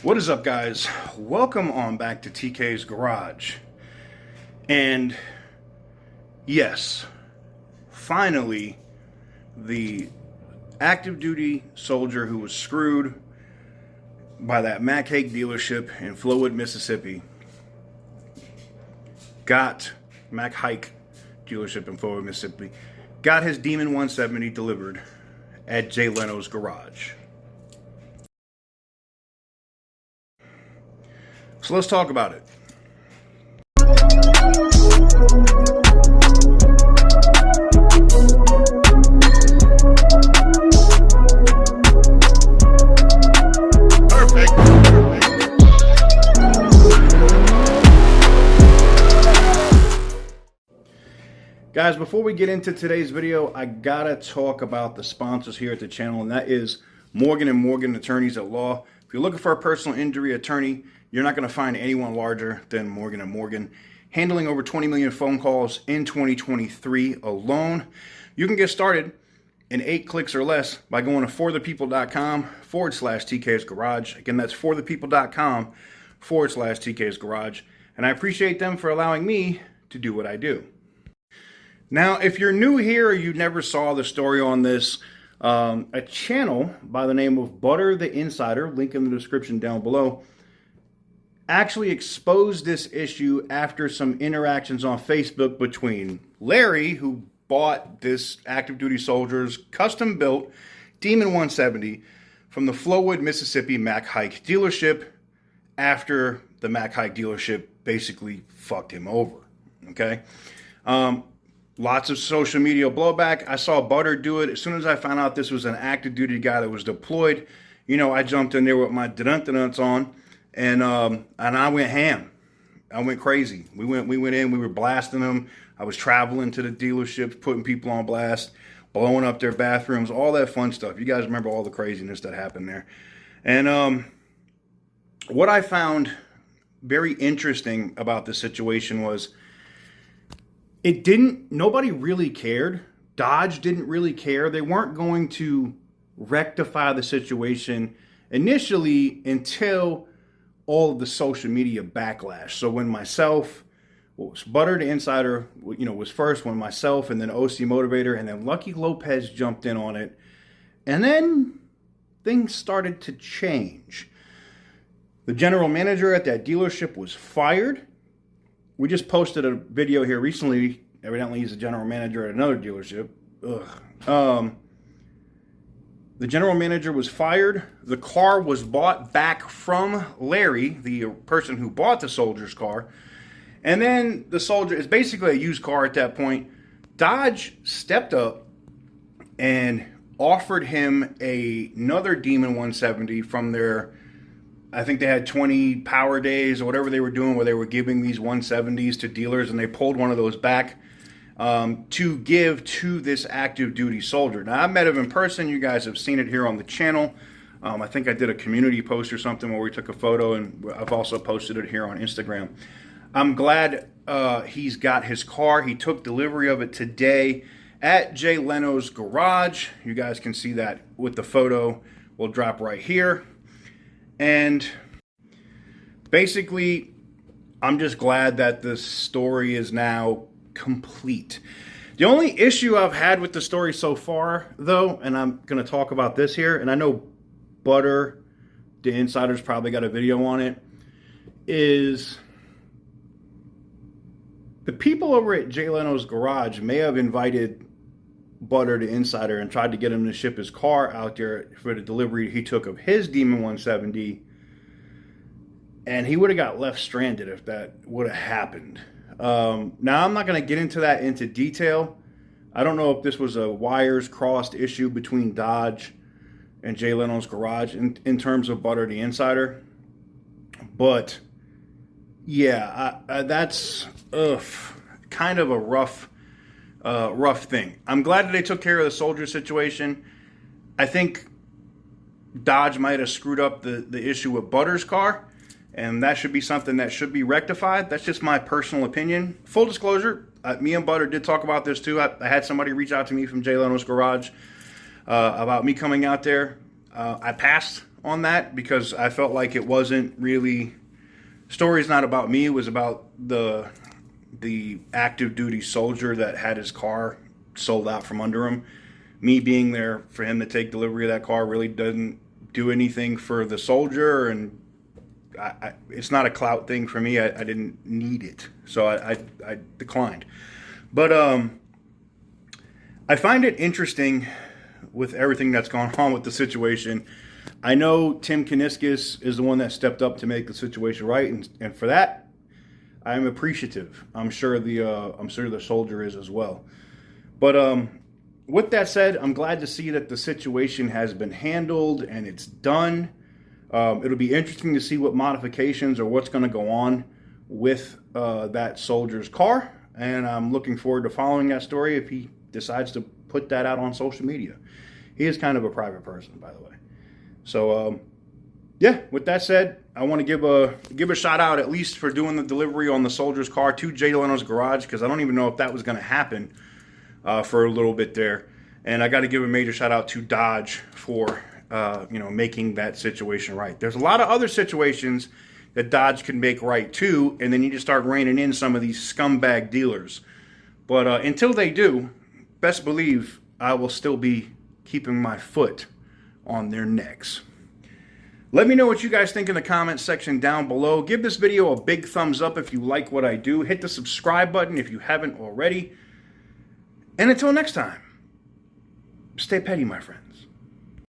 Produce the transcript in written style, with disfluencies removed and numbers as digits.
What is up, guys? Welcome on back to TK's Garage. And yes, finally, the active duty soldier who was screwed by that Mac Haik dealership in Flowood, Mississippi, got Mac Haik dealership in Flowood, Mississippi, got his Demon 170 delivered at Jay Leno's garage. So let's talk about it. Guys, before we get into today's video, I gotta talk about the sponsors here at the channel, and that is Morgan & Morgan Attorneys at Law. If you're looking for a personal injury attorney, you're not going to find anyone larger than Morgan & Morgan, handling over 20 million phone calls in 2023 alone. You can get started in 8 clicks or less by going to forthepeople.com/TK's Garage. Again, that's forthepeople.com/TK's Garage. And I appreciate them for allowing me to do what I do. Now, if you're new here or you never saw the story on this, a channel by the name of Butter the Insider, link in the description down below, actually exposed this issue after some interactions on Facebook between Larry, who bought this active duty soldier's custom built Demon 170 from the Flowood, Mississippi Mac Haik dealership, after the Mac Haik dealership basically fucked him over. Okay. Lots of social media blowback. I saw Butter do it. As soon as I found out this was an active duty guy that was deployed, I jumped in there with my dun-dun-duns on, and I went ham. I went crazy. We went in, we were blasting them. I was traveling to the dealerships, putting people on blast, blowing up their bathrooms, all that fun stuff. You guys remember all the craziness that happened there. And what I found very interesting about this situation was nobody really cared. Dodge didn't really care. They weren't going to rectify the situation initially until all of the social media backlash. So when Butter the Insider, was first, when myself and then OC Motivator and then Lucky Lopez jumped in on it, and then things started to change. The general manager at that dealership was fired. We just posted a video here recently. Evidently, he's a general manager at another dealership. The general manager was fired. The car was bought back from Larry, the person who bought the soldier's car. And then the soldier is basically a used car at that point. Dodge stepped up and offered him another Demon 170 from their, I think they had 20 power days or whatever they were doing, where they were giving these 170s to dealers, and they pulled one of those back to give to this active duty soldier. Now, I met him in person. You guys have seen it here on the channel. I think I did a community post or something where we took a photo, and I've also posted it here on Instagram. I'm glad he's got his car. He took delivery of it today at Jay Leno's garage. You guys can see that with the photo. We'll drop right here. And basically, I'm just glad that the story is now complete. The only issue I've had with the story so far, though, and I'm going to talk about this here, and I know Butter the Insider's probably got a video on it, is the people over at Jay Leno's garage may have invited Butter the Insider and tried to get him to ship his car out there for the delivery he took of his Demon 170, and he would have got left stranded if that would have happened. Now, I'm not going to get into that into detail. I don't know if this was a wires crossed issue between Dodge and Jay Leno's garage in terms of Butter the Insider, but yeah, that's kind of a rough thing. I'm glad that they took care of the soldier situation. I think Dodge might have screwed up the issue with Butter's car, and that should be something that should be rectified. That's just my personal opinion. Full disclosure, me and Butter did talk about this too. I had somebody reach out to me from Jay Leno's garage about me coming out there. I passed on that because I felt like it wasn't really, story's not about me. It was about the active duty soldier that had his car sold out from under him. Me being there for him to take delivery of that car really doesn't do anything for the soldier, and it's not a clout thing for me. I didn't need it, so I declined. But I find it interesting with everything that's gone on with the situation. I know Tim Kuniskis is the one that stepped up to make the situation right, and for that, I'm appreciative. I'm sure the soldier is as well. But with that said, I'm glad to see that the situation has been handled and it's done. It'll be interesting to see what modifications or what's going to go on with that soldier's car. And I'm looking forward to following that story if he decides to put that out on social media. He is kind of a private person, by the way. So, yeah, with that said, I want to give a shout out at least for doing the delivery on the soldier's car to Jay Leno's garage, because I don't even know if that was going to happen for a little bit there. And I got to give a major shout out to Dodge for making that situation right. There's a lot of other situations that Dodge can make right too, and they need to start reining in some of these scumbag dealers. But until they do, best believe I will still be keeping my foot on their necks. Let me know what you guys think in the comments section down below. Give this video a big thumbs up if you like what I do. Hit the subscribe button if you haven't already. And until next time, stay petty, my friends.